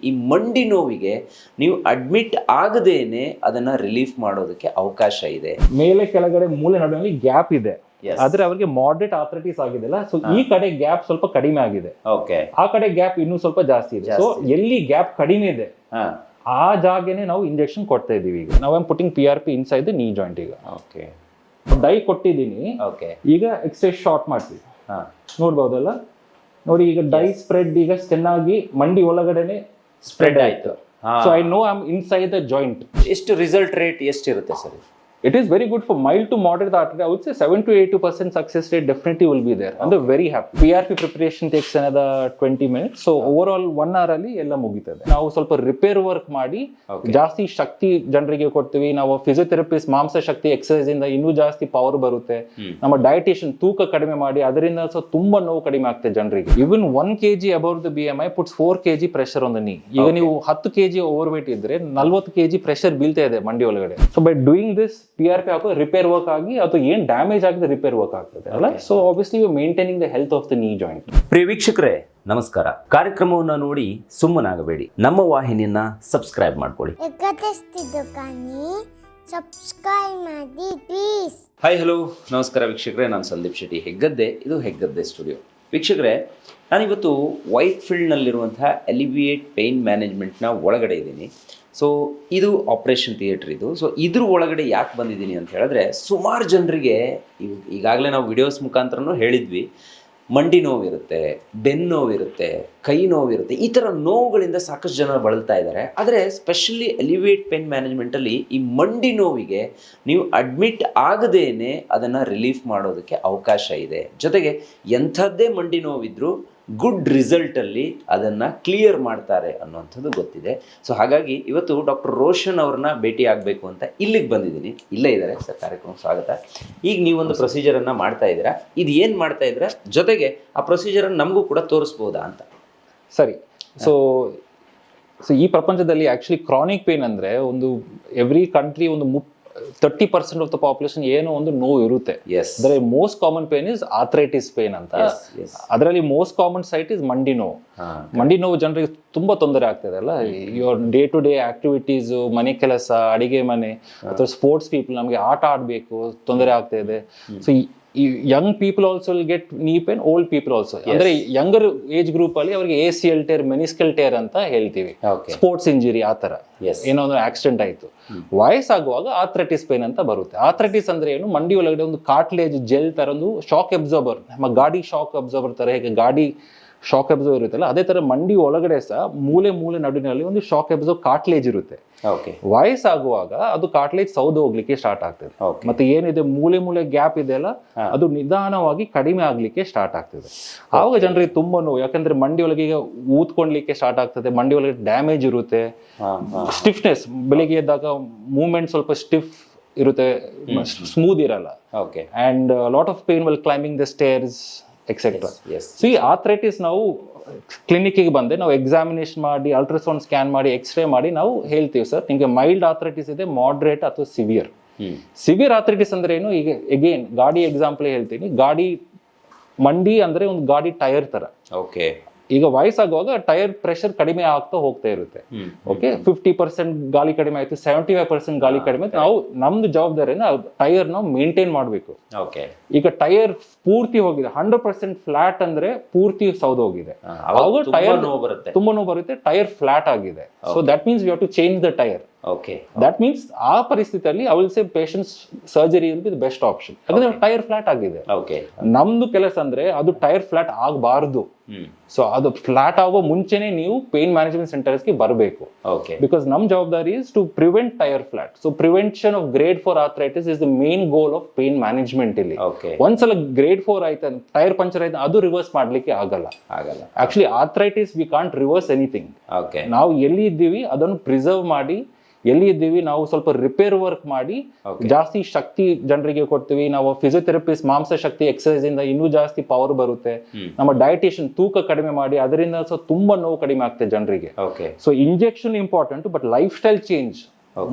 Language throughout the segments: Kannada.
ಈ ಮಂಡಿ ನೋವಿಗೆ ನೀವು ಅಡ್ಮಿಟ್ ಆಗದೇನೆ ಅದನ್ನ ರಿಲೀಫ್ ಮಾಡೋದಕ್ಕೆ ಅವಕಾಶ ಇದೆ. ಮೇಲೆ ಕೆಳಗಡೆ ಮೂಲೆ ನಡುವಿನಲ್ಲಿ ಗ್ಯಾಪ್ ಇದೆ, ಆದ್ರೆ ಅವರಿಗೆ ಮಾಡರೇಟ್ ಆರ್ಥರೈಟಿಸ್ ಆಗಿದೆಲ್ಲ, ಸೊ ಈ ಕಡೆ ಗ್ಯಾಪ್ ಸ್ವಲ್ಪ ಕಡಿಮೆ ಆಗಿದೆ, ಓಕೆ, ಆ ಕಡೆ ಗ್ಯಾಪ್ ಇನ್ನೂ ಸ್ವಲ್ಪ ಜಾಸ್ತಿ ಇದೆ. ಸೊ ಎಲ್ಲಿ ಗ್ಯಾಪ್ ಕಡಿಮೆ ಇದೆ ಆ ಜಾಗನೇ ನಾವು ಇಂಜೆಕ್ಷನ್ ಕೊಡ್ತಾ ಇದೀವಿ. ಈಗ ನಾವು putting PRP inside the knee joint. ಈಗ ಓಕೆ, ಡೈ ಕೊಟ್ಟಿದ್ದೀನಿ, ಓಕೆ, ಈಗ ಎಕ್ಸೈಸ್ ಶಾರ್ಟ್ ಮಾಡ್ತೀವಿ, ನೋಡ್ಬಹುದಲ್ಲ ನೋಡಿ. ಈಗ ಡೈ ಸ್ಪ್ರೆಡ್ ಈಗ ಚೆನ್ನಾಗಿ ಮಂಡಿ ಒಳಗಡೆನೆ ಸ್ಪ್ರೆಡ್ ಆಯ್ತು. So I know I am inside the joint. ಎಷ್ಟು ರಿಸಲ್ಟ್ ರೇಟ್ ಎಷ್ಟಿರುತ್ತೆ sir? It is very good for mild to moderate arthritis. I would say 7 to 82% success rate definitely will be there. And they're very happy. PRP preparation takes another 20 minutes. So overall 1 hour ಅಲ್ಲಿ ಎಲ್ಲ ಮುಗಿತದೆ. ನಾವು ಸ್ವಲ್ಪ ರಿಪೇರ್ ವರ್ಕ್ ಮಾಡಿ ಜಾಸ್ತಿ ಶಕ್ತಿ ಜನರಿಗೆ ಕೊಡ್ತೀವಿ. ನಾವು ಫಿಸಿಯೋಥೆರಪಿಸ್ಟ್ ಮಾಂಸ ಶಕ್ತಿ ಎಕ್ಸರ್ಸೈಸ್ ಇಂದ ಇನ್ನೂ ಜಾಸ್ತಿ ಪವರ್ ಬರುತ್ತೆ. ನಮ್ಮ ಡಯಟಿಷಿಯನ್ ತೂಕ ಕಡಿಮೆ ಮಾಡಿ ಅದರಿಂದ ತುಂಬಾ ನೋವು ಕಡಿಮೆ ಆಗ್ತದೆ ಜನರಿಗೆ. Even 1 kg above the BMI puts 4 kg pressure on the knee. ಈಗ ನೀವು 10 kg ಓವರ್ ವೇಟ್ ಇದ್ರೆ 40 kg ಪ್ರೆಷರ್ ಬೀಳ್ತಾ ಇದೆ ಮಂಡಿ ಒಳಗಡೆ. So by doing this PRP ಹಾಕೋ ರಿಪೇರ್ ವರ್ಕ್ ಆಗಿ ಅದು ಏನ್ ಡ್ಯಾಮೇಜ್ ಆಗಿದೆ ರಿಪೇರ್ ವರ್ಕ್ ಆಗ್ತದೆ ಅಲ್ಲ. So obviously you maintaining the health of the knee joint. ಪ್ರಿಯ ವೀಕ್ಷಕರೇ ನಮಸ್ಕಾರ. ಕಾರ್ಯಕ್ರಮವನ್ನು ನೋಡಿ ಸುಮ್ಮನಾಗಬೇಡಿ, ನಮ್ಮ ವಾಹಿನಿಯನ್ನ ಸಬ್ಸ್ಕ್ರೈಬ್ ಮಾಡ್ಕೊಳ್ಳಿ. ಸಬ್ಸ್ಕ್ರೈಬ್ ಮಾಡಿ ಪ್ಲೀಸ್. ಹಾಯ್ ಹಲೋ ನಮಸ್ಕಾರ ವೀಕ್ಷಕರೇ, ನಾನು ಸಂದೀಪ್ ಶೆಟ್ಟಿ, ಹೆಗ್ಗದ್ದೆ. ಇದು ಹೆಗ್ಗದ್ದೆ ಸ್ಟುಡಿಯೋ. ವೀಕ್ಷಕರೇ, ನಾನಿವತ್ತು ವೈಟ್ ಫೀಲ್ಡ್ನಲ್ಲಿರುವಂತಹ ಎಲಿವಿಯೇಟ್ ಪೇಯ್ನ್ ಮ್ಯಾನೇಜ್ಮೆಂಟ್ನ ಒಳಗಡೆ ಇದ್ದೀನಿ. ಸೊ ಇದು ಆಪ್ರೇಷನ್ ಥಿಯೇಟ್ರ್ ಇದು. ಸೊ ಇದ್ರ ಒಳಗಡೆ ಯಾಕೆ ಬಂದಿದ್ದೀನಿ ಅಂತ ಹೇಳಿದ್ರೆ, ಸುಮಾರು ಜನರಿಗೆ ಈಗಾಗಲೇ ನಾವು ವಿಡಿಯೋಸ್ ಮುಖಾಂತರನೂ ಹೇಳಿದ್ವಿ, ಮಂಡಿ ನೋವಿರುತ್ತೆ, ಬೆನ್ನು ನೋವಿರುತ್ತೆ, ಕೈ ನೋವಿರುತ್ತೆ, ಈ ಥರ ನೋವುಗಳಿಂದ ಸಾಕಷ್ಟು ಜನ ಬಳಲ್ತಾ ಇದ್ದಾರೆ. ಆದರೆ ಸ್ಪೆಷಲಿ ಎಲಿವೇಟ್ ಪೇನ್ ಮ್ಯಾನೇಜ್ಮೆಂಟಲ್ಲಿ ಈ ಮಂಡಿ ನೋವಿಗೆ ನೀವು ಅಡ್ಮಿಟ್ ಆಗದೇನೆ ಅದನ್ನು ರಿಲೀಫ್ ಮಾಡೋದಕ್ಕೆ ಅವಕಾಶ ಇದೆ. ಜೊತೆಗೆ ಎಂಥದ್ದೇ ಮಂಡಿ ನೋವಿದ್ರೂ ಗುಡ್ ರಿಸಲ್ಟಲ್ಲಿ ಅದನ್ನು ಕ್ಲಿಯರ್ ಮಾಡ್ತಾರೆ ಅನ್ನುವಂಥದ್ದು ಗೊತ್ತಿದೆ. ಸೊ ಹಾಗಾಗಿ ಇವತ್ತು ಡಾಕ್ಟರ್ ರೋಷನ್ ಅವ್ರನ್ನ ಭೇಟಿ ಆಗಬೇಕು ಅಂತ ಇಲ್ಲಿಗೆ ಬಂದಿದ್ದೀನಿ. ಇಲ್ಲೇ ಇದ್ದಾರೆ ಸರ್, ಕಾರ್ಯಕ್ರಮ ಸ್ವಾಗತ. ಈಗ ನೀವೊಂದು ಪ್ರೊಸೀಜರನ್ನು ಮಾಡ್ತಾ ಇದ್ದೀರಾ, ಇದು ಏನು ಮಾಡ್ತಾ ಇದ್ದೀರಾ, ಜೊತೆಗೆ ಆ ಪ್ರೊಸೀಜರನ್ನು ನಮಗೂ ಕೂಡ ತೋರಿಸ್ಬೋದಾ ಅಂತ. ಸರಿ. ಸೊ ಈ ಪ್ರಪಂಚದಲ್ಲಿ ಆಕ್ಚುಲಿ ಕ್ರಾನಿಕ್ ಪೇನ್ ಅಂದರೆ ಒಂದು ಎವ್ರಿ ಕಂಟ್ರಿ ಒಂದು 30% ಆಫ್ ದ ಪಾಪ್ಯುಲೇಷನ್ ಏನೋ ಒಂದು ನೋವು ಇರುತ್ತೆ. ಅದರಲ್ಲಿ most common pain is arthritis pain ಅಂತ. ಅದರಲ್ಲಿ ಮೋಸ್ಟ್ ಕಾಮನ್ ಸೈಟ್ ಇಸ್ ಮಂಡಿ ನೋವು. ಮಂಡಿ ನೋವು ಜನರಿಗೆ ತುಂಬಾ ತೊಂದರೆ ಆಗ್ತದೆ ಅಲ್ಲ. Your day to day activities, ಮನೆ ಕೆಲಸ, ಅಡಿಗೆ ಮನೆ ಅಥವಾ ಸ್ಪೋರ್ಟ್ಸ್ ಪೀಪಲ್, ನಮಗೆ ಆಟ ಆಡಬೇಕು, ತೊಂದರೆ ಆಗ್ತಾ ಇದೆ. So Young people also will get ನೀ ಪೇನ್, ಓಲ್ಡ್ ಪೀಪಲ್ ಆಲ್ಸೋ. ಅಂದ್ರೆ ಯಂಗರ್ ಏಜ್ ಗ್ರೂಪ್ ಅಲ್ಲಿ ಅವರಿಗೆ ACL ಟೇರ್, ಮೆನಿಸ್ಕಲ್ ಟೇರ್ ಅಂತ ಹೇಳ್ತೀವಿ, ಸ್ಪೋರ್ಟ್ಸ್ ಇಂಜುರಿ ಆ ತರ ಏನೋ ಒಂದು ಆಕ್ಸಿಡೆಂಟ್ ಆಯ್ತು. ವಯಸ್ಸಾಗುವಾಗ ಆರ್ಥರೈಟಿಸ್ ಪೇನ್ ಅಂತ ಬರುತ್ತೆ. ಆರ್ಥರೈಟಿಸ್ ಅಂದ್ರೆ ಏನು, ಮಂಡಿ ಒಳಗಡೆ ಒಂದು ಕಾರ್ಟ್ಲೇಜ್ ಜೆಲ್ ತರ ಒಂದು ಶಾಕ್ ಅಬ್ಸರ್ಬರ್, ನಮ್ಮ ಗಾಡಿ ಶಾಕ್ ಅಬ್ಸರ್ಬರ್ ತರ ಹೇಗೆ ಗಾಡಿ ಶಾಕ್ ಅಬ್ಸರ್ವ್ ಇರುತ್ತಲ್ಲ, ಅದೇ ತರ ಮಂಡಿ ಒಳಗಡೆ ಸಹ ಮೂಲೆ ನಡುವಿನಲ್ಲಿ ಒಂದು ಶಾಕ್ ಅಬ್ಸರ್ವ್ ಕಾರ್ಟ್ಲೇಜ್ ಇರುತ್ತೆ. ವಯಸ್ಸಾಗುವಾಗ ಅದು ಕಾರ್ಟ್ಲೇಜ್ ಸೌದು ಹೋಗ್ಲಿಕ್ಕೆ ಸ್ಟಾರ್ಟ್ ಆಗ್ತದೆ. ಮತ್ತೆ ಏನಿದೆ ಮೂಲೆ ಗ್ಯಾಪ್ ಇದೆಯಲ್ಲ, ಅದು ನಿಧಾನವಾಗಿ ಕಡಿಮೆ ಆಗ್ಲಿಕ್ಕೆ ಸ್ಟಾರ್ಟ್ ಆಗ್ತದೆ. ಆವಾಗ ಜನರಿಗೆ ತುಂಬಾ ನೋವು, ಯಾಕಂದ್ರೆ ಮಂಡಿ ಒಳಗೆ ಈಗ ಊದ್ಕೊಳ್ಲಿಕ್ಕೆ ಸ್ಟಾರ್ಟ್ ಆಗ್ತದೆ, ಮಂಡಿ ಒಳಗೆ ಡ್ಯಾಮೇಜ್ ಇರುತ್ತೆ, ಸ್ಟಿಫ್ನೆಸ್, ಬೆಳಿಗ್ಗೆ ಎದ್ದಾಗ ಮೂವ್ಮೆಂಟ್ ಸ್ವಲ್ಪ ಸ್ಟಿಫ್ ಇರುತ್ತೆ, ಸ್ಮೂತ್ ಇರಲ್ಲ. And lot of pain will climbing the stairs etcetera. So ಈ ಆರ್ಥರೈಟಿಸ್ ನಾವು ಕ್ಲಿನಿಕ್ಗೆ ಬಂದೆ, ನಾವು ಎಕ್ಸಾಮಿನೇಷನ್ ಮಾಡಿ, ಅಲ್ಟ್ರಾಸೌಂಡ್ ಸ್ಕ್ಯಾನ್ ಮಾಡಿ, ಎಕ್ಸ್ರೇ ಮಾಡಿ ನಾವು ಹೇಳ್ತೀವಿ, ಸರ್ ನಿಮಗೆ ಮೈಲ್ಡ್ ಆರ್ಥರೈಟಿಸ್ ಇದೆ, ಮಾಡ್ರೇಟ್ ಅಥವಾ ಸಿವಿಯರ್ ಆರ್ಥರೈಟಿಸ್ ಅಂದ್ರೆ ಏನು. ಈಗ ಅಗೇನ್ ಗಾಡಿ ಎಕ್ಸಾಂಪಲ್ ಹೇಳ್ತೀನಿ. ಗಾಡಿ ಮಂಡಿ ಅಂದ್ರೆ ಒಂದು ಗಾಡಿ ಟೈರ್ ತರ. ಈಗ ವಯಸ್ಸಾಗುವಾಗ ಟೈರ್ ಪ್ರೆಷರ್ ಕಡಿಮೆ ಆಗ್ತಾ ಹೋಗ್ತಾ ಇರುತ್ತೆ. 50% ಗಾಳಿ ಕಡಿಮೆ ಆಯ್ತು, 75% ಗಾಳಿ ಕಡಿಮೆ ಆಯ್ತು, ನಾವು ನಮ್ದು ಜವಾಬ್ದಾರಿನ ಟೈರ್ ನಾವು ಮೇಂಟೈನ್ ಮಾಡ್ಬೇಕು. ಈಗ ಟೈರ್ ಪೂರ್ತಿ ಹೋಗಿದೆ, 100% ಫ್ಲಾಟ್ ಅಂದ್ರೆ ಪೂರ್ತಿ ಸೌದು ಹೋಗಿದೆ, ಅವಾಗ ಟೈರ್ ತುಂಬಾ ನೋವು ಬರುತ್ತೆ. ಟೈರ್ ಫ್ಲಾಟ್ ಆಗಿದೆ, so that means we have to change the tyre. That means ಆ ಪರಿಸ್ಥಿತಿಯಲ್ಲಿ I will say patients surgery will be the best option. ಯಾಕಂದ್ರೆ ಟೈರ್ ಫ್ಲಾಟ್ ಆಗಿದೆ. ನಮ್ದು ಕೆಲಸ ಅಂದ್ರೆ ಅದು ಟೈರ್ ಫ್ಲಾಟ್ ಆಗಬಾರದು. ಸೊ ಅದು ಫ್ಲಾಟ್ ಆಗೋ ಮುಂಚೆನೆ ನೀವು ಪೇನ್ ಮ್ಯಾನೇಜ್ಮೆಂಟ್ ಸೆಂಟರ್ಸ್ಗೆ ಬರಬೇಕು. ಬಿಕಾಸ್ ನಮ್ ಜವಾಬ್ದಾರಿ is to prevent tyre flat. So prevention of grade 4 arthritis is the main goal of pain management ಇಲ್ಲಿ. ಒಂದ್ಸಲ ಗ್ರೇಡ್ 4 ಆಯ್ತು, ಟೈರ್ ಪಂಚರ್ ಆಯ್ತು, ಅದು ರಿವರ್ಸ್ ಮಾಡ್ಲಿಕ್ಕೆ ಆಗಲ್ಲ. Actually arthritis we can't reverse anything. ನಾವು ಎಲ್ಲಿ ಇದ್ದೀವಿ ಅದನ್ನು ಪ್ರಿಸರ್ವ್ ಮಾಡಿ, ಎಲ್ಲಿ ಇದ್ದೀವಿ ನಾವು ಸ್ವಲ್ಪ ರಿಪೇರ್ ವರ್ಕ್ ಮಾಡಿ ಜಾಸ್ತಿ ಶಕ್ತಿ ಜನರಿಗೆ ಕೊಡ್ತೀವಿ. ನಾವು ಫಿಸಿಯೋಥೆರಪಿಸ್ಟ್ ಮಾಂಸ ಶಕ್ತಿ ಎಕ್ಸರ್ಸೈಸ್ ಇಂದ ಇನ್ನೂ ಜಾಸ್ತಿ ಪವರ್ ಬರುತ್ತೆ. ನಮ್ಮ ಡಯಟಿಷಿಯನ್ ತೂಕ ಕಡಿಮೆ ಮಾಡಿ ಅದರಿಂದ ತುಂಬಾ ನೋವು ಕಡಿಮೆ ಆಗ್ತದೆ ಜನರಿಗೆ. So injection important, but life style change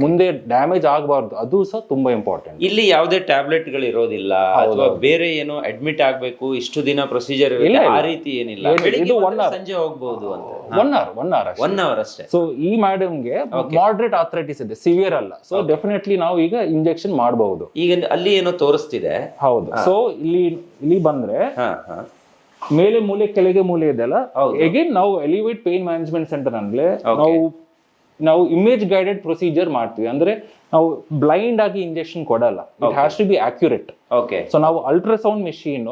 ಮುಂದೆ ಡ್ಯಾಮೇಜ್ ಆಗಬಾರ್ದು, ಅದು ಸಹ ತುಂಬಾ ಇಂಪಾರ್ಟೆಂಟ್. ಇಲ್ಲಿ ಯಾವುದೇ ಟ್ಯಾಬ್ಲೆಟ್ಗಳು ಇರೋದಿಲ್ಲ ಅಥವಾ ಬೇರೆ ಏನೋ ಅಡ್ಮಿಟ್ ಆಗ್ಬೇಕು ಇಷ್ಟು ದಿನ ಪ್ರೊಸೀಜರ್ ಆ ರೀತಿ ಏನಿಲ್ಲ. ಇದು 1 hour ಸಂಜೆ ಹೋಗ್ಬಹುದು ಅಂತ. 1 hour 1 hour ಅಷ್ಟೇ. ಸೊ ಈ ಮೇಡಮ್ಗೆ ಮಾಡ್ರೇಟ್ ಆರ್ಥರೈಟಿಸ್ ಇದೆ, ಸಿವಿಯರ್ ಅಲ್ಲ. ಸೊ ಡೆಫಿನೆಟ್ಲಿ ನಾವು ಈಗ ಇಂಜೆಕ್ಷನ್ ಮಾಡಬಹುದು. ಈಗ ಅಲ್ಲಿ ಏನೋ ತೋರಿಸ್ತಿದೆ. ಹೌದು. ಸೊ ಇಲ್ಲಿ ಬಂದ್ರೆ ಹಾ ಹಾ ಮೇಲೆ ಮೂಲೆ ಕೆಳಗೆ ಮೂಲೆ ಇದೆಲ್ಲ. ಅಗೇನ್ ನಾವು ಎಲಿವೇಟ್ ಪೇನ್ ಮ್ಯಾನೇಜ್ಮೆಂಟ್ ಸೆಂಟರ್ ಅಂದ್ರೆ ನಾವು ಇಮೇಜ್ ಗೈಡೆಡ್ ಪ್ರೊಸೀಜರ್ ಮಾಡ್ತೀವಿ. ಅಂದ್ರೆ ನಾವು ಬ್ಲೈಂಡ್ ಆಗಿ ಇಂಜೆಕ್ಷನ್ ಕೊಡಲ್ಲ. It has to be accurate. Okay. So ನಾವು ಅಲ್ಟ್ರಾಸೌಂಡ್ ಮೆಷಿನ್,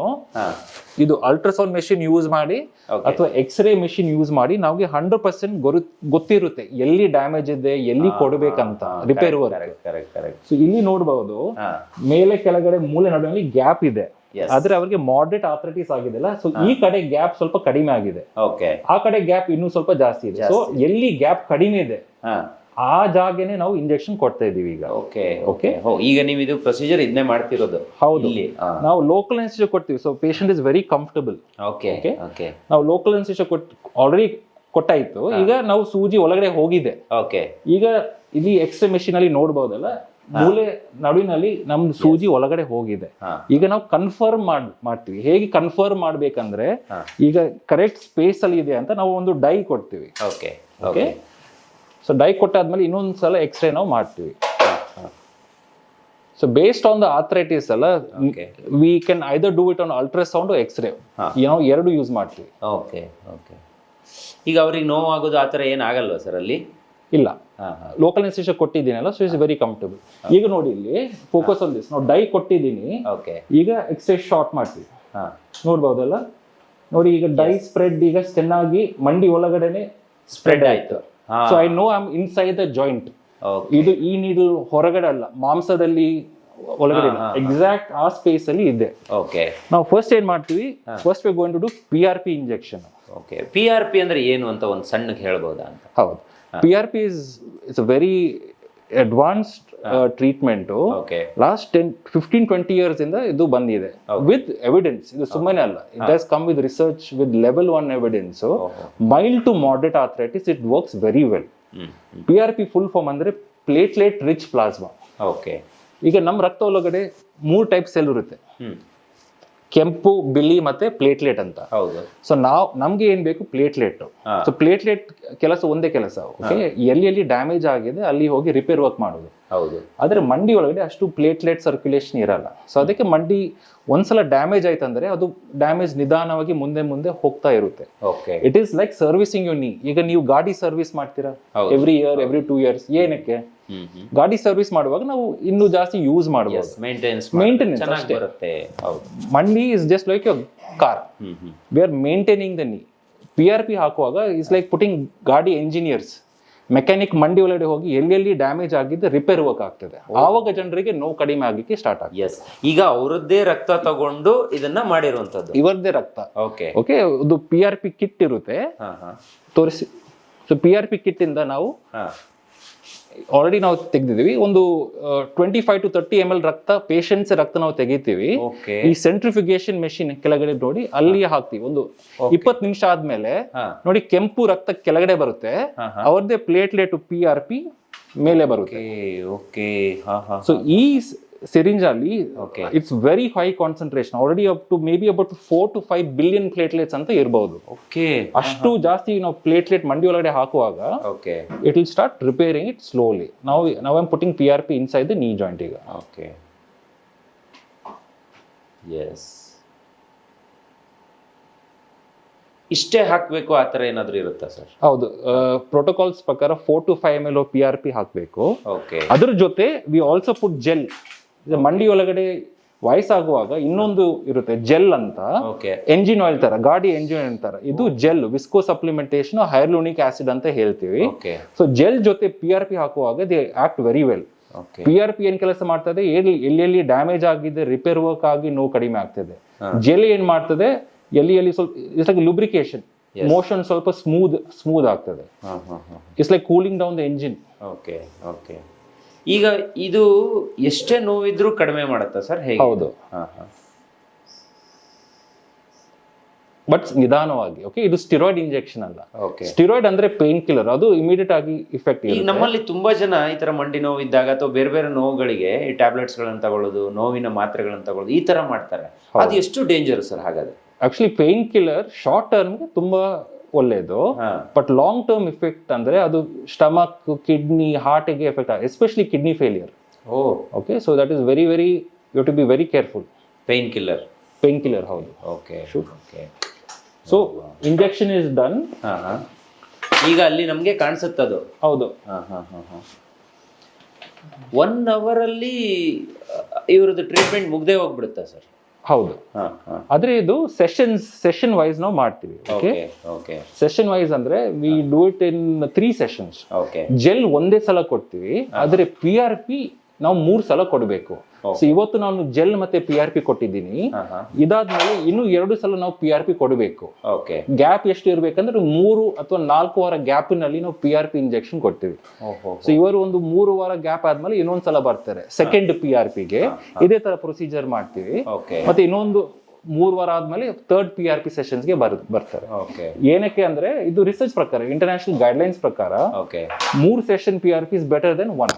ಇದು ಅಲ್ಟ್ರಾಸೌಂಡ್ ಮೆಷಿನ್ ಯೂಸ್ ಮಾಡಿ ಅಥವಾ ಎಕ್ಸ್ರೇ ಮೆಷಿನ್ ಯೂಸ್ ಮಾಡಿ ನಮಗೆ 100% ಗೊತ್ತಿರುತ್ತೆ ಎಲ್ಲಿ ಡ್ಯಾಮೇಜ್ ಇದೆ, ಎಲ್ಲಿ ಕೊಡ್ಬೇಕಂತ ರಿಪೇರ್ ವರ್ಕ್. ಸೊ ಇಲ್ಲಿ ನೋಡಬಹುದು ಮೇಲೆ ಕೆಳಗಡೆ ಮೂಲೆ ನಡುವೆ ಗ್ಯಾಪ್ ಇದೆ. ಆದ್ರೆ ಅವ್ರಿಗೆ ಮಾಡರೇಟ್ ಆರ್ಥರೈಟಿಸ್ ಆಗಿದೆಲ್ಲ. ಸೊ ಈ ಕಡೆ ಗ್ಯಾಪ್ ಸ್ವಲ್ಪ ಕಡಿಮೆ ಆಗಿದೆ, ಆ ಕಡೆ ಗ್ಯಾಪ್ ಇನ್ನೂ ಸ್ವಲ್ಪ ಜಾಸ್ತಿ ಇದೆ. ಸೊ ಎಲ್ಲಿ ಗ್ಯಾಪ್ ಕಡಿಮೆ ಇದೆ ಆ ಜಾಗನೇ ನಾವು ಇಂಜೆಕ್ಷನ್ ಕೊಡ್ತಾ ಇದೀವಿ ಈಗ. ಓಕೆ. ಈಗ ನೀವು ಇದು ಪ್ರೊಸೀಜರ್ ಇದನ್ನೇ ಮಾಡ್ತಿರೋದು? ಹೌದು. ನಾವು ಲೋಕಲ್ ಅನೆಸ್ಥೆಸಿಯಾ ಕೊಡ್ತೀವಿ. So patient is very comfortable. ನಾವು ಲೋಕಲ್ ಅನೆಸ್ಥೆಸಿಯಾ ಆಲ್ರೆಡಿ ಕೊಟ್ಟಾಯ್ತು. ಈಗ ನಾವು ಸೂಜಿ ಒಳಗಡೆ ಹೋಗಿದೆ. ಈಗ ಇಲ್ಲಿ ಎಕ್ಸ್ರೇ ಮೆಷಿನ್ ಅಲ್ಲಿ ನೋಡಬಹುದಲ್ಲ, ಮೂಲೆ ನಡುವಿನಲ್ಲಿ ನಮ್ದು ಸೂಜಿ ಒಳಗಡೆ ಹೋಗಿದೆ. ಈಗ ನಾವು ಕನ್ಫರ್ಮ್ ಮಾಡ್ತೀವಿ. ಹೇಗೆ ಕನ್ಫರ್ಮ್ ಮಾಡ್ಬೇಕಂದ್ರೆ, ಈಗ ಕರೆಕ್ಟ್ ಸ್ಪೇಸ್ ಅಲ್ಲಿ ಇದೆ ಅಂತ ನಾವು ಒಂದು ಡೈ ಕೊಡ್ತೀವಿ. ಓಕೆ. ಸೊ ಡೈ ಕೊಟ್ಟಾದ್ಮೇಲೆ ಇನ್ನೊಂದ್ಸಲ ಎಕ್ಸ್ರೇ ನಾವು ಮಾಡ್ತೀವಿ. So based on the arthritis ಅಲ್ಲ, we can either do it on ultrasound x ray, ನಾವು ಎರಡು ಯೂಸ್ ಮಾಡ್ತೀವಿ. ಈಗ ಅವ್ರಿಗೆ ನೋವು ಆಗೋದು ಆತರ ಏನಾಗಲ್ವಾ ಸರ್ ಅಲ್ಲಿ? ಇಲ್ಲ, ಲೋಕಲ್ ಅನೆಸ್ಥೆಸಿಯಾ ಕೊಟ್ಟಿದ್ದೀನಲ್ಲ, ಸೊ ಇಸ್ ವೆರಿ ಕಂಫರ್ಟಬಲ್. ಈಗ ನೋಡಿ ಇಲ್ಲಿ ಫೋಕಸ್ ಆನ್ ದಿಸ್. ನಾವು ಡೈ ಕೊಟ್ಟಿದ್ದೀನಿ. ಈಗ ಎಕ್ಸ್ರೇ ಶಾರ್ಟ್ ಮಾಡ್ತೀವಿ. ನೋಡ್ಬಹುದಲ್ಲ, ನೋಡಿ ಈಗ ಡೈ ಸ್ಪ್ರೆಡ್ ಈಗ ಚೆನ್ನಾಗಿ ಮಂಡಿ ಒಳಗಡೆನೆ ಸ್ಪ್ರೆಡ್ ಆಯ್ತು. So I know I am inside the joint. ಇದು ಈ ನೀಡಲ್ ಹೊರಗಡೆ ಅಲ್ಲ, ಮಾಂಸದಲ್ಲಿ ಒಳಗಡೆ ಎಕ್ಸಾಕ್ಟ್ ಆ ಸ್ಪೇಸ್ ಅಲ್ಲಿ ಇದೆ. ನಾವು ಫಸ್ಟ್ ಏನ್ ಮಾಡ್ತೀವಿ, first we going to do PRP injection. PRP ಅಂದ್ರೆ ಏನು ಅಂತ ಒಂದು ಸಣ್ಣಗೆ ಹೇಳ್ಬೋದಾ ಅಂತ? ಹೌದು. PRP is a very advanced treatment. Last 15-20 years ಇಂದ ಇದು ಬಂದಿದೆ ವಿತ್ ಎವಿಡೆನ್ಸ್. ಇದು ಸುಮ್ಮನೆ ಅಲ್ಲ, it has come with research with level 1 evidence. Mild to moderate arthritis it works very well. PRP full form ಅಂದ್ರೆ ಪ್ಲೇಟ್ಲೆಟ್ ರಿಚ್ ಪ್ಲಾಸ್ಮಾ. ಈಗ ನಮ್ಮ ರಕ್ತ ಒಳಗಡೆ 3 ಟೈಪ್ ಸೆಲ್ ಇರುತ್ತೆ, ಕೆಂಪು, ಬಿಳಿ ಮತ್ತೆ ಪ್ಲೇಟ್ಲೆಟ್ ಅಂತ. ಸೊ ನಮ್ಗೆ ಏನ್ ಬೇಕು, ಪ್ಲೇಟ್ಲೆಟ್. ಸೊ ಪ್ಲೇಟ್ಲೆಟ್ ಕೆಲಸ ಒಂದೇ ಕೆಲಸ. ಓಕೆ, ಎಲ್ಲಿ ಡ್ಯಾಮೇಜ್ ಆಗಿದೆ ಅಲ್ಲಿ ಹೋಗಿ ರಿಪೇರ್ ವರ್ಕ್ ಮಾಡೋದು. ಆದ್ರೆ ಮಂಡಿ ಒಳಗಡೆ ಅಷ್ಟು ಪ್ಲೇಟ್ಲೆಟ್ ಸರ್ಕ್ಯುಲೇಷನ್ ಇರಲ್ಲ. ಸೊ ಅದಕ್ಕೆ ಮಂಡಿ ಒಂದ್ಸಲ ಡ್ಯಾಮೇಜ್ ಆಯ್ತಂದ್ರೆ ಅದು ಡ್ಯಾಮೇಜ್ ನಿಧಾನವಾಗಿ ಮುಂದೆ ಹೋಗ್ತಾ ಇರುತ್ತೆ. It is like servicing your knee. ಈಗ ನೀವು ಗಾಡಿ ಸರ್ವಿಸ್ ಮಾಡ್ತೀರಾ ಎವ್ರಿ ಇಯರ್, ಎವ್ರಿ 2 years. ಏನಕ್ಕೆ? ಗಾಡಿ ಸರ್ವಿಸ್ ಮಾಡುವಾಗ ನಾವು ಇನ್ನೂ ಜಾಸ್ತಿ ಯೂಸ್ ಮಾಡಬಹುದು, ಮೇಂಟೆನೆನ್ಸ್ ಅಷ್ಟೇ. ಮಂಡಿ is just like your car, we are maintaining the ನೀ. PRP ಹಾಕುವಾಗ ಇಸ್ ಲೈಕ್ ಪುಟಿಂಗ್ ಗಾಡಿ ಎಂಜಿನಿಯರ್ಸ್, ಮೆಕ್ಯಾನಿಕ್ ಮಂಡಿ ಒಳಗಡೆ ಹೋಗಿ ಎಲ್ಲೆಲ್ಲಿ ಡ್ಯಾಮೇಜ್ ಆಗಿದ್ದು ರಿಪೇರ್ ವರ್ಕ್ ಆಗ್ತದೆ. ಆವಾಗ ಜನರಿಗೆ ನೋವು ಕಡಿಮೆ ಆಗಲಿಕ್ಕೆ ಸ್ಟಾರ್ಟ್ ಆಗ್ತದೆ. ಈಗ ಅವರದ್ದೇ ರಕ್ತ ತಗೊಂಡು ಇದನ್ನ ಮಾಡಿರುವಂತದ್ದು, ಇವರದ್ದೇ ರಕ್ತ. ಓಕೆ, ಅದು PRP ಕಿಟ್ ಇರುತ್ತೆ, ತೋರಿಸಿ. ಸೊ PRP ಕಿಟ್ ಇಂದ ನಾವು ಆಲ್ರೆಡಿ ನಾವು ತೆಗೆದಿದ್ದೀವಿ ಒಂದು 25 to 30 ml ರಕ್ತ, ಪೇಷಂಟ್ಸ್ ರಕ್ತ ನಾವು ತೆಗಿತೀವಿ. ಈ ಸೆಂಟ್ರಿಫಿಗೇಷನ್ ಮೆಷಿನ್ ಕೆಳಗಡೆ ನೋಡಿ ಅಲ್ಲಿ ಹಾಕ್ತಿವಿ. ಒಂದು 20 ನಿಮಿಷ ಆದ್ಮೇಲೆ ನೋಡಿ ಕೆಂಪು ರಕ್ತ ಕೆಳಗಡೆ ಬರುತ್ತೆ, ಅವ್ರದ್ದೇ ಪ್ಲೇಟ್ಲೆಟ್ PRP ಮೇಲೆ ಬರುತ್ತೆ. ಸೊ ಈ ಸಿರಿಂಜ್ ಅಲ್ಲಿ it's very high concentration, already up to maybe about 4 to 5 billion platelets ಅಂತ ಇರಬಹುದು. ಅಷ್ಟು ಜಾಸ್ತಿ ನಾವು ಪ್ಲೇಟ್ಲೆಟ್ ಮಂಡಿ ಒಳಗಡೆ ಹಾಕುವಾಗ it will start repairing it slowly. ನಾವು am putting PRP inside the knee joint. ಈಗ ಇಷ್ಟೇ ಹಾಕ್ಬೇಕು ಆತರ ಏನಾದ್ರು ಇರುತ್ತಾ ಸರ್? ಹೌದು, ಪ್ರೋಟೋಕಾಲ್ಸ್ ಪ್ರಕಾರ 4 to 5 ml PRP ಹಾಕ್ಬೇಕು. ಅದ್ರ ಜೊತೆ ವಿ ಆಲ್ಸೋ ಪುಟ್ ಜೆಲ್. ಮಂಡಿ ಒಳಗಡೆ ವಯಸ್ಸಾಗುವಾಗ ಇನ್ನೊಂದು ಇರುತ್ತೆ ಜೆಲ್ ಅಂತ, ಎಂಜಿನ್ ಆಯಿಲ್ ತರ, ಗಾಡಿ ಎಂಜಿನ್ ಆಯಿಲ್ ತರ. ಇದು ಜೆಲ್ ವಿಸ್ಕೋ ಸಪ್ಲಿಮೆಂಟೇಷನ್ ಹೈರ್ಲೂನಿಕ್ ಆಸಿಡ್ ಅಂತ ಹೇಳ್ತೀವಿ. ಸೊ ಜೆಲ್ ಜೊತೆ PRP ಹಾಕುವಾಗ they act very well. PRP ಏನ್ ಕೆಲಸ ಮಾಡ್ತದೆ, ಎಲ್ಲೆಲ್ಲಿ ಡ್ಯಾಮೇಜ್ ಆಗಿದೆ ರಿಪೇರ್ ವರ್ಕ್ ಆಗಿ ನೋವು ಕಡಿಮೆ ಆಗ್ತದೆ. ಜೆಲ್ ಏನ್ ಮಾಡ್ತದೆ, ಎಲ್ಲಿ ಸ್ವಲ್ಪ ಲುಬ್ರಿಕೇಶನ್, ಮೋಷನ್ ಸ್ವಲ್ಪ ಸ್ಮೂತ್ ಆಗ್ತದೆ. It's like cooling down the engine. ಈಗ ಇದು ಎಷ್ಟೇ ನೋವಿದ್ರೂ ಕಡಿಮೆ ಮಾಡುತ್ತಾ ಸರ್? ಹೌದು, ಬಟ್ ನಿಧಾನವಾಗಿ. ಓಕೆ, ಇದು ಸ್ಟಿರಾಯ್ಡ್ ಇಂಜೆಕ್ಷನ್ ಅಲ್ಲ. ಓಕೆ, ಸ್ಟಿರಾಯ್ಡ್ ಅಂದ್ರೆ ಪೇನ್ ಕಿಲ್ಲರ್, ಅದು ಇಮಿಡಿಯೇಟ್ ಆಗಿ ಇಫೆಕ್ಟ್. ಈಗ ನಮ್ಮಲ್ಲಿ ತುಂಬಾ ಜನ ಈ ತರ ಮಂಡಿ ನೋವು ಇದ್ದಾಗ ಅಥವಾ ಬೇರೆ ಬೇರೆ ನೋವುಗಳಿಗೆ ಈ ಟ್ಯಾಬ್ಲೆಟ್ಸ್ ಗಳನ್ನ ತಗೊಳ್ಳೋದು, ನೋವಿನ ಮಾತ್ರೆಗಳನ್ನ ತಗೊಳ್ಳೋದು, ಈ ತರ ಮಾಡ್ತಾರೆ. ಅದು ಎಷ್ಟು ಡೇಂಜರ್ ಸರ್ ಹಾಗಾದ್ರೆ? ಆಕ್ಚುಲಿ ಪೇನ್ ಕಿಲ್ಲರ್ ಶಾರ್ಟ್ ಟರ್ಮ್ಗೆ ತುಂಬಾ ಒಳ್ಳೇದು, ಬಟ್ ಲಾಂಗ್ ಟರ್ಮ್ ಇಫೆಕ್ಟ್ ಅಂದ್ರೆ ಅದು ಸ್ಟಮಕ್, ಕಿಡ್ನಿ, ಹಾರ್ಟ್ಗೆ ಎಫೆಕ್ಟ್ ಆಗುತ್ತೆ, especially kidney failure. Okay, so that is very very you to be very careful. Pain killer ಹೌದು. Okay, okay. So injection is done. ಈಗ ಅಲ್ಲಿ ನಮ್ಗೆ ಕಾಣಿಸುತ್ತದು. ಹೌದು. 1 hour ಅಲ್ಲಿ ಇವ್ರದ್ದು ಟ್ರೀಟ್ಮೆಂಟ್ ಮುಗ್ದೇ ಹೋಗ್ಬಿಡುತ್ತಾ ಸರ್? ಹೌದು. ಆದ್ರೆ ಇದು ಸೆಷನ್ ವೈಸ್ ನಾವು ಮಾಡ್ತೀವಿ. ಓಕೆ, ಸೆಷನ್ ವೈಸ್ ಅಂದ್ರೆ we do it in 3 sessions. Okay, gel ಒಂದೇ ಸಲ ಕೊಡ್ತೀವಿ, ಆದ್ರೆ PRP ನಾವು 3 ಸಲ ಕೊಡಬೇಕು. ಸೊ ಇವತ್ತು ನಾನು ಜೆಲ್ ಮತ್ತೆ PRP ಕೊಟ್ಟಿದ್ದೀನಿ, ಇದಾದ್ಮೇಲೆ ಇನ್ನು 2 ಸಲ ನಾವು PRP ಕೊಡಬೇಕು. ಓಕೆ, ಗ್ಯಾಪ್ ಎಷ್ಟು ಇರ್ಬೇಕಂದ್ರೆ 3 ಅಥವಾ 4 ವಾರ ಗ್ಯಾಪಿನಲ್ಲಿ ನಾವು PRP ಇಂಜೆಕ್ಷನ್ ಕೊಡ್ತೀವಿ. ಸೊ ಇವರು ಒಂದು 3 ವಾರ ಗ್ಯಾಪ್ ಆದ್ಮೇಲೆ ಇನ್ನೊಂದ್ಸಲ ಬರ್ತಾರೆ ಸೆಕೆಂಡ್ PRPಗೆ. ಇದೇ ತರ ಪ್ರೊಸೀಜರ್ ಮಾಡ್ತೀವಿ. ಮತ್ತೆ ಇನ್ನೊಂದು 3 ವಾರ ಆದ್ಮೇಲೆ ಥರ್ಡ್ PRP ಸೆಷನ್ಸ್ಗೆ ಬರ್ತಾರೆ. ಏನಕ್ಕೆ ಅಂದ್ರೆ ಇದು ರಿಸರ್ಚ್ ಪ್ರಕಾರ, ಇಂಟರ್ನ್ಯಾಷನಲ್ ಗೈಡ್ಲೈನ್ಸ್ ಪ್ರಕಾರ 3 session PRP is better then 1.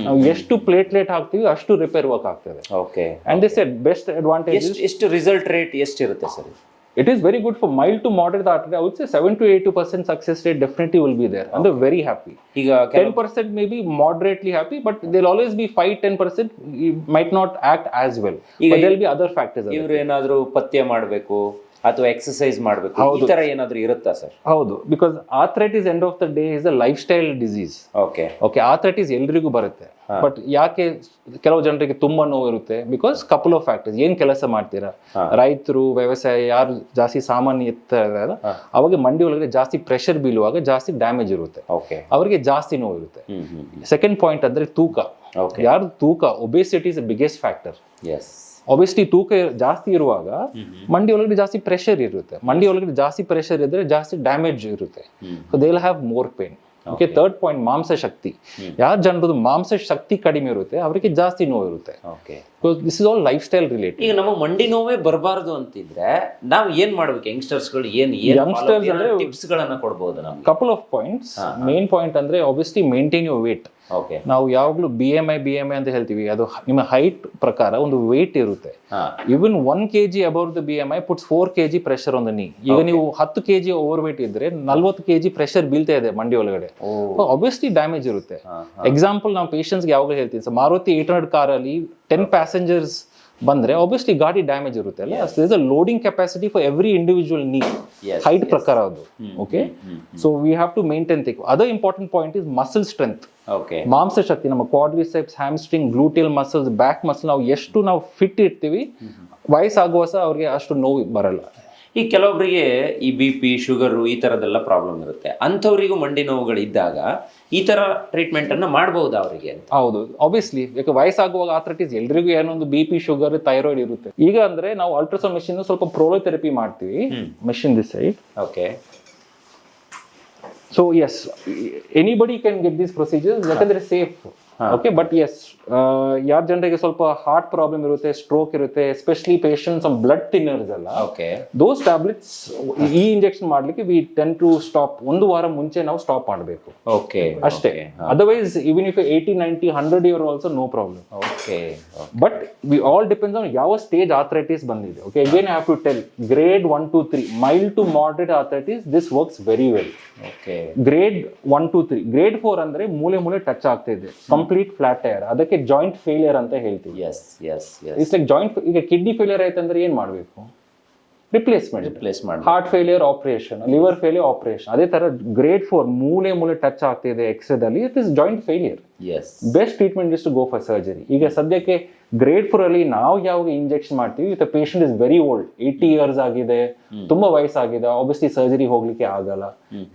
ನಾವು ಎಷ್ಟು ಪ್ಲೇಟ್ಲೆಟ್ ಹಾಕ್ತೀವಿ ಅಷ್ಟು ರಿಪೇರ್ ವರ್ಕ್ ಆಗ್ತದೆ. Okay, and this said best advantage. ಎಷ್ಟು ರಿಸಲ್ಟ್ ರೇಟ್ ಎಷ್ಟಿರುತ್ತೆ sir? It is very good for mild to moderate arthritis. I would say 7 to 8% success rate definitely will be there. And they're very happy. 10% may be moderately happy, but they'll always be 5-10%. It might not act as well. But there'll be other factors. ಇವರು ಏನಾದರೂ ಪಥ್ಯ ಮಾಡಬೇಕು ಅಥವಾ ಎಕ್ಸರ್ಸೈಸ್ ಮಾಡಬೇಕು, ಈ ತರ ಏನಾದರೂ ಇರುತ್ತಾ ಸರ್? ಹೌದು, because arthritis end of the day is a life style disease. Okay, arthritis ಎಲ್ರಿಗೂ ಬರುತ್ತೆ, ಬಟ್ ಯಾಕೆ ಕೆಲವು ಜನರಿಗೆ ತುಂಬಾ ನೋವು ಇರುತ್ತೆ? Because couple of factors. ಏನ್ ಕೆಲಸ ಮಾಡ್ತೀರಾ, ರೈತರು, ವ್ಯವಸಾಯ, ಯಾರು ಜಾಸ್ತಿ ಸಾಮಾನ್ಯ ಇರ್ತಾರಲ್ಲ, ಅವಾಗ ಮಂಡಿ ಒಳಗಡೆ ಜಾಸ್ತಿ ಪ್ರೆಷರ್ ಬೀಳುವಾಗ ಜಾಸ್ತಿ ಡ್ಯಾಮೇಜ್ ಇರುತ್ತೆ, ಅವರಿಗೆ ಜಾಸ್ತಿ ನೋವು ಇರುತ್ತೆ. ಸೆಕೆಂಡ್ ಪಾಯಿಂಟ್ ಅಂದ್ರೆ ತೂಕ. ಯಾರು ತೂಕ, obesity is biggest factor. Obesity, ತೂಕ ಜಾಸ್ತಿ ಇರುವಾಗ ಮಂಡಿ ಒಳಗಡೆ ಜಾಸ್ತಿ ಪ್ರೆಷರ್ ಇರುತ್ತೆ. ಮಂಡಿ ಒಳಗಡೆ ಜಾಸ್ತಿ ಪ್ರೆಷರ್ ಇದ್ರೆ ಜಾಸ್ತಿ ಡ್ಯಾಮೇಜ್ ಇರುತ್ತೆ. So they will have more pain. Okay, third point ಮಾಂಸ ಶಕ್ತಿ. ಯಾರ ಜನರದ್ದು ಮಾಂಸ ಶಕ್ತಿ ಕಡಿಮೆ ಇರುತ್ತೆ ಅವರಿಗೆ ಜಾಸ್ತಿ ನೋವು ಇರುತ್ತೆ. This is all life style related. ಈಗ ನಮ್ಮ ಮಂಡಿ ನೋವೇ ಬರಬಾರದು ಅಂತಿದ್ರೆ ನಾವು ಏನ್ ಮಾಡ್ಬೇಕು? ಯಂಗ್ಸ್ಟರ್ಸ್ಗಳು ಯಂಗ್ಸ್ಟರ್ಸ್ ಅಂದ್ರೆ ಟಿಪ್ಸ್ ಗಳನ್ನ ಕೊಡಬಹುದು ನಮ್ಗೆ? Couple of points. Main point ಅಂದ್ರೆ ಆಬ್ವಿಯಸ್ಲಿ ಮೇಂಟೈನ್ ಯುವರ್ ವೇಟ್. ನಾವು ಯಾವಾಗ್ಲೂ BMI ಅಂತ ಹೇಳ್ತೀವಿ, ಅದು ನಿಮ್ಮ ಹೈಟ್ ಪ್ರಕಾರ ಒಂದು ವೇಟ್ ಇರುತ್ತೆ. ಇವನ್ 1 kg above the BMI puts 4 kg pressure on the ನೀ. ಈಗ ನೀವು 10 kg ಓವರ್ ವೇಟ್ ಇದ್ರೆ 40 kg ಪ್ರೆಷರ್ ಬೀಳ್ತಾ ಇದೆ ಮಂಡಿ ಒಳಗಡೆ, ಆಬ್ವಿಯಸ್ಲಿ ಡ್ಯಾಮೇಜ್ ಇರುತ್ತೆ. ಎಕ್ಸಾಂಪಲ್ ನಾವು ಪೇಷಂಟ್ಸ್ಗೆ ಯಾವಾಗ ಹೇಳ್ತೀನಿ, ಮಾರುತಿ 800 ಕಾರಲ್ಲಿ 10 passengers ಬಂದ್ರೆ ಆಬ್ವಿಯಸ್ಲಿ ಗಾಡಿ ಡ್ಯಾಮೇಜ್ ಇರುತ್ತೆ ಅಲ್ಲ. There is a loading capacity for every individual knee, height ಪ್ರಕಾರ ಅದು. Okay, so we have to maintain thick. Other important point is muscle strength. ಮಾಂಸ ಶಕ್ತಿ, ನಮ್ಮ quadriceps, hamstring, gluteal muscles, back muscle, ನಾವು ಎಷ್ಟು ನಾವು ಫಿಟ್ ಇರ್ತೀವಿ ವಯಸ್ಸಾಗುವ ಸಹ ಅವ್ರಿಗೆ ಅಷ್ಟು ನೋವು ಬರಲ್ಲ. ಈ ಕೆಲವೊಬ್ಬರಿಗೆ ಈ BP, ಶುಗರು, ಈ ತರದೆಲ್ಲ ಪ್ರಾಬ್ಲಮ್ ಇರುತ್ತೆ. ಅಂಥವರಿಗೂ ಮಂಡಿ ನೋವುಗಳು ಇದ್ದಾಗ ಈ ತರ ಟ್ರೀಟ್ಮೆಂಟ್ ಅನ್ನ ಮಾಡಬಹುದಾ ಅವರಿಗೆ? ಹೌದು, ಆಬ್ವಿಯಸ್ಲಿ. ಯಾಕೆ ವಯಸ್ಸಾಗುವಾಗ ಆರ್ಥರೈಟಿಸ್ ಎಲ್ರಿಗೂ ಏನೊಂದು BP, ಶುಗರ್, ಥೈರಾಯ್ಡ್ ಇರುತ್ತೆ. ಈಗ ಅಂದ್ರೆ ನಾವು ಅಲ್ಟ್ರಾಸೌಂಡ್ ಮೆಷಿನ್ ಸ್ವಲ್ಪ ಪ್ರೋಲೋಥೆರಪಿ ಮಾಡ್ತೀವಿ, machine this side. Okay, so yes, anybody can get these procedures, ಯಾಕಂದ್ರೆ ಸೇಫ್. ಓಕೆ, ಬಟ್ ಎಸ್, ಯಾರ ಜನರಿಗೆ ಸ್ವಲ್ಪ ಹಾರ್ಟ್ ಪ್ರಾಬ್ಲಮ್ ಇರುತ್ತೆ, ಸ್ಟ್ರೋಕ್ ಇರುತ್ತೆ, especially patients on blood thinners ಎಲ್ಲ, ದೋಸ್ ಟ್ಯಾಬ್ಲೆಟ್ಸ್ ಈ ಇಂಜೆಕ್ಷನ್ ಮಾಡ್ಲಿಕ್ಕೆ ವಿ ಟೆನ್ ಟು ಸ್ಟಾಪ್. 1 ವಾರ ಮುಂಚೆ ನಾವು ಸ್ಟಾಪ್ ಮಾಡಬೇಕು. ಓಕೆ, ಅಷ್ಟೇ. Otherwise even if 80, 90, 100 year also no problem. Okay, but we all depends on ಯಾವ ಸ್ಟೇಜ್ ಆರ್ಥರೈಟಿಸ್ ಬಂದಿದೆ. Okay, again I have to tell, grade 1 to 3 mild to moderate arthritis, this works very well. Okay, grade 1 to 3. Grade 4 ಅಂದ್ರೆ ಮೂಲೆ ಟಚ್ ಆಗ್ತಾ ಇದೆ, ಕಂಪ್ಲೀಟ್ ಫ್ಲಾಟ್ ಟೈರ್, ಅದಕ್ಕೆ ಜಾಯಿಂಟ್ ಫೇಲಿಯರ್ ಅಂತ ಹೇಳ್ತೀವಿ. It's like joint. ಈಗ ಕಿಡ್ನಿ ಫೇಲಿಯರ್ ಆಯ್ತಂದ್ರೆ ಏನ್ ಮಾಡ್ಬೇಕು? Replacement. Heart failure operation, liver failure operation. ಅದೇ ತರ ಗ್ರೇಡ್ 4 ಮೂಲೆ ಟಚ್ ಆಗ್ತಿದೆ ಎಕ್ಸ್ರೇದಲ್ಲಿ, it is joint failure. Best treatment is to go for surgery. ಈಗ ಸದ್ಯಕ್ಕೆ ಗ್ರೇಡ್ 4 ಅಲ್ಲಿ ನಾವು ಯಾವಾಗ ಇಂಜೆಕ್ಷನ್ ಮಾಡ್ತೀವಿ, with patient is very old, 80 years ಆಗಿದೆ, ತುಂಬಾ ವಯಸ್ಸಾಗಿದೆ, ಆಬ್ವಿಯಸ್ಲಿ ಸರ್ಜರಿ ಹೋಗ್ಲಿಕ್ಕೆ ಆಗಲ್ಲ.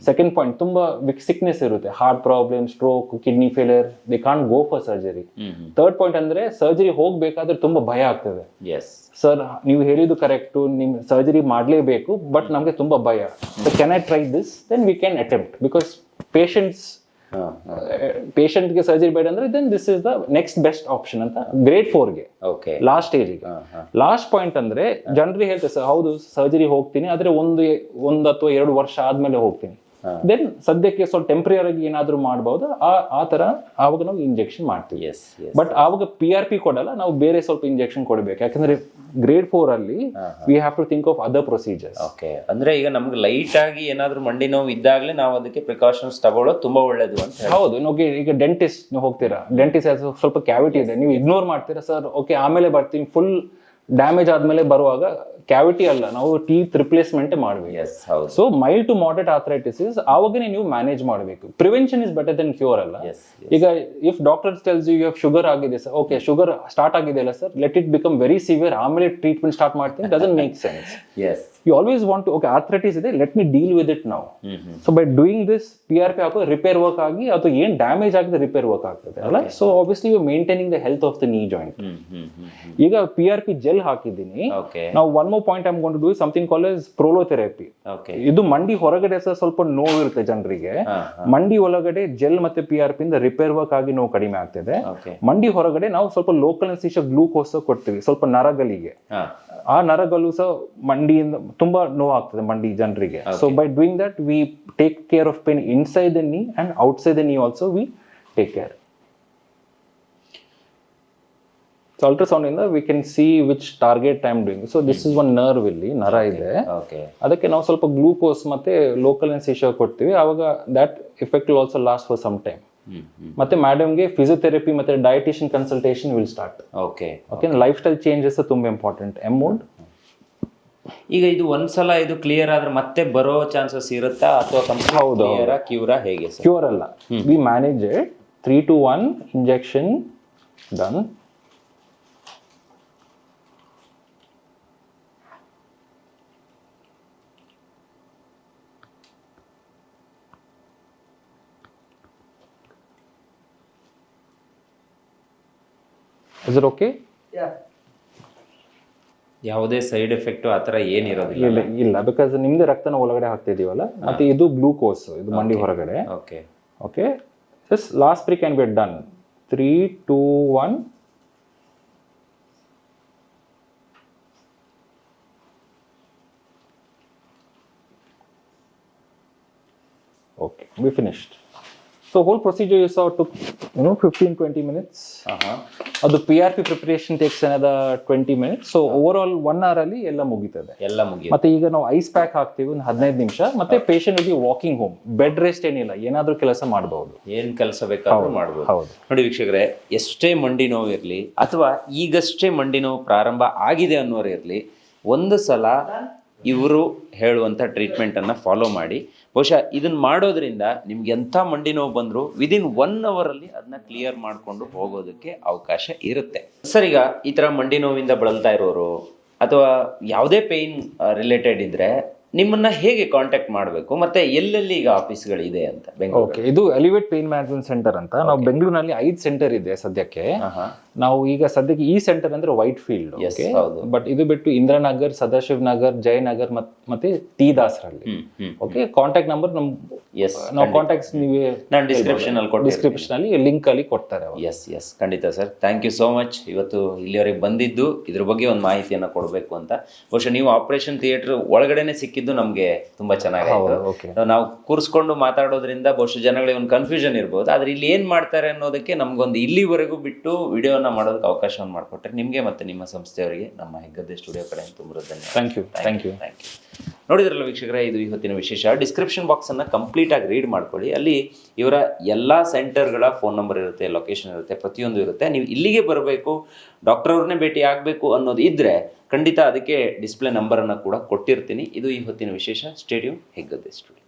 ಸೆಕೆಂಡ್ ಪಾಯಿಂಟ್, ತುಂಬಾ ಸಿಕ್ನೆಸ್ ಇರುತ್ತೆ, heart problem, stroke, kidney failure, they can't go for surgery. Third point ಅಂದ್ರೆ ಸರ್ಜರಿ ಹೋಗ್ಬೇಕಾದ್ರೆ ತುಂಬಾ ಭಯ ಆಗ್ತದೆ. ಸರ್, ನೀವು ಹೇಳಿದ್ದು ಕರೆಕ್ಟು, ನಿಮ್ ಸರ್ಜರಿ ಮಾಡಲೇಬೇಕು, ಬಟ್ ನಮಗೆ ತುಂಬಾ ಭಯ. Can I try this? Then we can attempt, because patients ಪೇಷಂಟ್ಗೆ ಸರ್ಜರಿ ಬೇಡ ಅಂದ್ರೆ then this is the next best option ಅಂತ ಗ್ರೇಡ್ 4ಗೆ ಓಕೆ ಲಾಸ್ಟ್ ಸ್ಟೇಜಿಗೆ. ಲಾಸ್ಟ್ ಪಾಯಿಂಟ್ ಅಂದ್ರೆ ಜನರಿಗೆ ಹೇಳ್ತಾರೆ ಸರ್ ಹೌದು ಸರ್ಜರಿ ಹೋಗ್ತೀನಿ ಆದ್ರೆ ಒಂದು ಅಥವಾ 2 ವರ್ಷ ಆದ್ಮೇಲೆ ಹೋಗ್ತೀನಿ, ದೆನ್ ಸದ್ಯಕ್ಕೆ ಸ್ವಲ್ಪ ಟೆಂಪ್ರರಿ ಆಗಿ ಏನಾದ್ರು ಮಾಡಬಹುದು ಆ ತರ ಆವಾಗ ನಾವು ಇಂಜೆಕ್ಷನ್ ಮಾಡ್ತೀವಿ. ಬಟ್ ಆವಾಗ PRP ಕೊಡಲ್ಲ, ನಾವು ಬೇರೆ ಸ್ವಲ್ಪ ಇಂಜೆಕ್ಷನ್ ಕೊಡಬೇಕು. ಯಾಕಂದ್ರೆ ಗ್ರೇಡ್ 4 ಅಲ್ಲಿ we have to think of other procedures. Okay, ಅಂದ್ರೆ ಈಗ ನಮ್ಗೆ ಲೈಟ್ ಆಗಿ ಏನಾದ್ರು ಮಂಡಿ ನೋವು ಇದ್ದಾಗಲೇ ನಾವು ಅದಕ್ಕೆ ಪ್ರಿಕಾಷನ್ಸ್ ತಗೊಳ್ಳೋದು ತುಂಬಾ ಒಳ್ಳೇದು ಅಂತ. ಹೌದು, ಈಗ ಡೆಂಟಿಸ್ಟ್ ನೀವು ಹೋಗ್ತೀರಾ, ಡೆಂಟಿಸ್ಟ್ ಸ್ವಲ್ಪ ಕ್ಯಾವಿಟಿ ಇದೆ, ನೀವು ಇಗ್ನೋರ್ ಮಾಡ್ತೀರಾ ಸರ್ ಓಕೆ ಆಮೇಲೆ ಬರ್ತೀನಿ, ಫುಲ್ ಡ್ಯಾಮೇಜ್ ಆದ್ಮೇಲೆ ಬರುವಾಗ ಕ್ಯಾವಿಟಿ ಅಲ್ಲ ನಾವು ಟೀತ್ ರಿಪ್ಲೇಸ್ಮೆಂಟ್ ಮಾಡಬೇಕು. So mild to moderate arthritis ಆವಾಗನೇ ನೀವು ಮ್ಯಾನೇಜ್ ಮಾಡಬೇಕು. Prevention is better than cure ಅಲ್ಲ. ಈಗ if doctor tells you have sugar ಆಗಿದೆ ಸರ್, ಓಕೆ ಶುಗರ್ ಸ್ಟಾರ್ಟ್ ಆಗಿದೆ ಅಲ್ಲ sir, let it become very severe ಆಮೇಲೆ ಟ್ರೀಟ್ಮೆಂಟ್ ಸ್ಟಾರ್ಟ್ ಮಾಡ್ತೀನಿ, doesn't make sense. You always want to, okay arthritis ಇದೆ, let me deal with it now. So by doing this PRP ಹಾಕೋ ರಿಪೇರ್ ವರ್ಕ್ ಆಗಿ ಅದು ಏನ್ ಡ್ಯಾಮೇಜ್ ಆಗಿದೆ ರಿಪೇರ್ ವರ್ಕ್ ಆಗ್ತದೆ ಅಲ್ಲ. So obviously you maintaining the health of the knee joint. ಈಗ PRP ಜೆಲ್ ಹಾಕಿದ್ದೀನಿ, ನಾವು one more point I am going to do something called as prolotherapy. ಇದು ಮಂಡಿ ಹೊರಗಡೆ ಸ್ವಲ್ಪ ನೋವು ಇರುತ್ತೆ ಜನರಿಗೆ, ಮಂಡಿ ಒಳಗಡೆ ಜೆಲ್ ಮತ್ತೆ PRP ಇಂದ ರಿಪೇರ್ ವರ್ಕ್ ಆಗಿ ನೋವು ಕಡಿಮೆ ಆಗ್ತದೆ. ಮಂಡಿ ಹೊರಗಡೆ ನಾವು ಸ್ವಲ್ಪ ಲೋಕಲ್ ಅನೆಸ್ಥೆಸಿಯಾ ಗ್ಲೂಕೋಸ್ ಕೊಡ್ತೀವಿ ಸ್ವಲ್ಪ ನರಗಳಿಗೆ, ಆ ನರಗಳು ಸಹ ಮಂಡಿಯಿಂದ ತುಂಬಾ ನೋವಾಗ್ತದೆ ಮಂಡಿ ಜನರಿಗೆ. So by doing that we take care of pain inside the knee and outside the knee also we take care. So ultrasound ಇಂದ we can see which target I am doing. So this is one nerve, ಇಲ್ಲಿ ನರ ಇದೆ, ಅದಕ್ಕೆ ನಾವು ಸ್ವಲ್ಪ ಗ್ಲೂಕೋಸ್ ಮತ್ತೆ ಲೋಕಲ್ ಅನೆಸ್ಥೆಸಿಯಾ ಕೊಡ್ತೀವಿ, ಅವಾಗ that effect will also last for some time. ಮತ್ತೆ ಮೇಡಮ್ಗೆ ಫಿಸಿಯೋಥೆರಪಿ ಮತ್ತೆ dietician consultation will start. Okay, life style changes ತುಂಬಾ ಇಂಪಾರ್ಟೆಂಟ್. ಎಮೋಡ್ ಈಗ ಇದು ಒಂದ್ಸಲ ಇದು ಕ್ಲಿಯರ್ ಆದ್ರೆ ಮತ್ತೆ ಬರೋ ಚಾನ್ಸಸ್ ಇರುತ್ತಾ ಅಥವಾ ಕ್ಯೂರಾ ಹೇಗೆ? ಕ್ಯೂರ್ ಅಲ್ಲ, we manage it. 3 to 1 injection done. Is it okay? ಯಾವುದೇ ಸೈಡ್ ಎಫೆಕ್ಟ್ ಆತರ ಏನಿರೋದಿಲ್ಲ? ಇಲ್ಲ, ಬಿಕಾಸ್ ನಿಮ್ದು ರಕ್ತನ ಒಳಗಡೆ ಹಾಕ್ತಿದೀವಲ್ಲ, ಮತ್ತೆ ಇದು ಗ್ಲೂಕೋಸ್, ಇದು ಮಂಡಿ ಹೊರಗಡೆ. Okay okay, just last 3 can be done. 3, 2, 1. Okay, we finished. So whole procedure you saw took 15-20 minutes. ಅದು PRP preparation takes another 20 minutes. So over all 1 hour ಅಲ್ಲಿ ಎಲ್ಲ ಮುಗಿತದೆ. ಮತ್ತೆ ಈಗ ನಾವು ಐಸ್ ಪ್ಯಾಕ್ ಹಾಕ್ತೀವಿ ಒಂದು 15 ನಿಮಿಷ, ಮತ್ತೆ ಪೇಷಂಟ್ ಗೆ ವಾಕಿಂಗ್ ಹೋಮ್, ಬೆಡ್ ರೆಸ್ಟ್ ಏನಿಲ್ಲ, ಏನಾದ್ರೂ ಕೆಲಸ ಮಾಡಬಹುದು, ಏನ್ ಕೆಲಸ ಬೇಕಾದ್ರೂ ಮಾಡಬಹುದು. ನೋಡಿ ವೀಕ್ಷಕರೇ, ಎಷ್ಟೇ ಮಂಡಿ ನೋವು ಇರಲಿ ಅಥವಾ ಈಗಷ್ಟೇ ಮಂಡಿ ನೋವು ಪ್ರಾರಂಭ ಆಗಿದೆ ಅನ್ನೋರು ಇರಲಿ, ಒಂದು ಸಲ ಇವರು ಹೇಳುವಂಥ ಟ್ರೀಟ್ಮೆಂಟನ್ನು ಫಾಲೋ ಮಾಡಿ. ಬಹುಶಃ ಇದನ್ನು ಮಾಡೋದ್ರಿಂದ ನಿಮ್ಗೆ ಎಂಥ ಮಂಡಿ ನೋವು ಬಂದರೂ ವಿದಿನ್ 1 hour ಅಲ್ಲಿ ಅದನ್ನ ಕ್ಲಿಯರ್ ಮಾಡಿಕೊಂಡು ಹೋಗೋದಕ್ಕೆ ಅವಕಾಶ ಇರುತ್ತೆ. ಸರ್, ಈಗ ಈ ಥರ ಮಂಡಿ ನೋವಿಂದ ಬಳಲ್ತಾ ಇರೋರು ಅಥವಾ ಯಾವುದೇ ಪೇಯ್ನ್ ರಿಲೇಟೆಡ್ ಇದ್ದರೆ ನಿಮ್ಮನ್ನ ಹೇಗೆ ಕಾಂಟ್ಯಾಕ್ಟ್ ಮಾಡಬೇಕು, ಮತ್ತೆ ಎಲ್ಲೆಲ್ಲಿ ಈಗ ಆಫೀಸ್ಗಳಿದೆ ಅಂತ? ಓಕೆ, ಇದು ಎಲಿವೇಟ್ ಪೇನ್ ಮ್ಯಾನೇಜ್ಮೆಂಟ್ ಸೆಂಟರ್ ಅಂತ ನಾವು ಬೆಂಗಳೂರಿನಲ್ಲಿ 5 ಸೆಂಟರ್ ಇದೆ ಸದ್ಯಕ್ಕೆ. ನಾವು ಈಗ ಸದ್ಯಕ್ಕೆ ಈ ಸೆಂಟರ್ ಅಂದ್ರೆ ವೈಟ್ ಫೀಲ್ಡ್, ಬಟ್ ಇದು ಬಿಟ್ಟು ಇಂದ್ರನಗರ್, ಸದಾಶಿವ್ ನಗರ್, ಜಯನಗರ್ ಮತ್ತೆ T Dasarahalli. Okay, contact number ನಾವು ಕಾಂಟ್ಯಾಕ್ಟ್ಸ್ ನೀವೇ ನಾನು ಡಿಸ್ಕ್ರಿಪ್ಷನ್ ಅಲ್ಲಿ ಲಿಂಕ್ ಅಲ್ಲಿ ಕೊಡ್ತಾರೆ. ಎಸ್ ಖಂಡಿತ sir, thank you so much. ಇವತ್ತು ಇಲ್ಲಿವರೆಗೆ ಬಂದಿದ್ದು ಇದ್ರ ಬಗ್ಗೆ ಒಂದು ಮಾಹಿತಿಯನ್ನು ಕೊಡಬೇಕು ಅಂತ. ಬಹುಶಃ ನೀವು ಆಪರೇಷನ್ ಥಿಯೇಟರ್ ಒಳಗಡೆನೆ ಸಿಕ್ಕಿದ್ದು ನಮಗೆ ತುಂಬಾ ಚೆನ್ನಾಗಿತ್ತು. ನಾವು ಕೂರಿಸ್ಕೊಂಡು ಮಾತಾಡೋದ್ರಿಂದ ಬಹುಶಃ ಜನಗಳಿಗೆ ಒಂದು ಕನ್ಫ್ಯೂಷನ್ ಇರ್ಬೋದು, ಆದ್ರೆ ಇಲ್ಲಿ ಏನ್ ಮಾಡ್ತಾರೆ ಅನ್ನೋದಕ್ಕೆ ನಮ್ಗೊಂದು ಇಲ್ಲಿವರೆಗೂ ಬಿಟ್ಟು ವಿಡಿಯೋನ ಮಾಡೋದಕ್ಕೆ ಅವಕಾಶವನ್ನು ಮಾಡಿಕೊಟ್ರೆ ನಿಮಗೆ ಮತ್ತೆ ನಿಮ್ಮ ಸಂಸ್ಥೆಯವರಿಗೆ ನಮ್ಮ ಹೆಗ್ಗದ್ದೆ ಸ್ಟುಡಿಯೋ ಕಡೆ ತುಂಬ ಧನ್ಯವಾದ. Thank you. ನೋಡಿದ್ರಲ್ಲ ವೀಕ್ಷಕರೇ, ಇದು ಇವತ್ತಿನ ವಿಶೇಷ. ಡಿಸ್ಕ್ರಿಪ್ಷನ್ ಬಾಕ್ಸನ್ನು ಕಂಪ್ಲೀಟಾಗಿ ರೀಡ್ ಮಾಡ್ಕೊಳ್ಳಿ. ಅಲ್ಲಿ ಇವರ ಎಲ್ಲ ಸೆಂಟರ್ಗಳ ಫೋನ್ ನಂಬರ್ ಇರುತ್ತೆ, ಲೊಕೇಶನ್ ಇರುತ್ತೆ, ಪ್ರತಿಯೊಂದು ಇರುತ್ತೆ. ನೀವು ಇಲ್ಲಿಗೆ ಬರಬೇಕು, ಡಾಕ್ಟರ್ ಅವ್ರನ್ನೇ ಭೇಟಿ ಆಗಬೇಕು ಅನ್ನೋದು ಇದ್ದರೆ ಖಂಡಿತ ಅದಕ್ಕೆ ಡಿಸ್ಪ್ಲೇ ನಂಬರನ್ನು ಕೂಡ ಕೊಟ್ಟಿರ್ತೀನಿ. ಇದು ಇವತ್ತಿನ ವಿಶೇಷ. Stadium Heggadde studio.